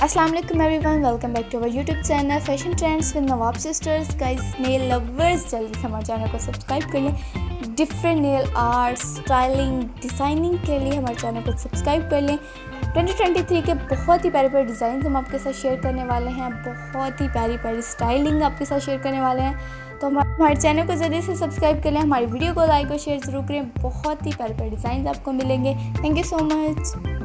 अस्सलाम वालेकुम everyone, welcome back to our YouTube channel fashion trends with Nawab Sisters. Guys, nail lovers जल्दी से हमारे चैनल को सब्सक्राइब कर लें। Different nail art, styling, designing के लिए हमारे चैनल को सब्सक्राइब कर लें। 2023 के बहुत ही प्यारे प्यारे डिज़ाइन हम आपके साथ शेयर करने वाले हैं, बहुत ही प्यारी प्यारी स्टाइलिंग आपके साथ शेयर करने वाले हैं। तो हमारे चैनल को जल्दी से सब्सक्राइब कर लें, हमारी वीडियो को लाइक और शेयर ज़रूर करें। बहुत ही प्यारे प्यारे डिज़ाइन आपको मिलेंगे। Thank you so much.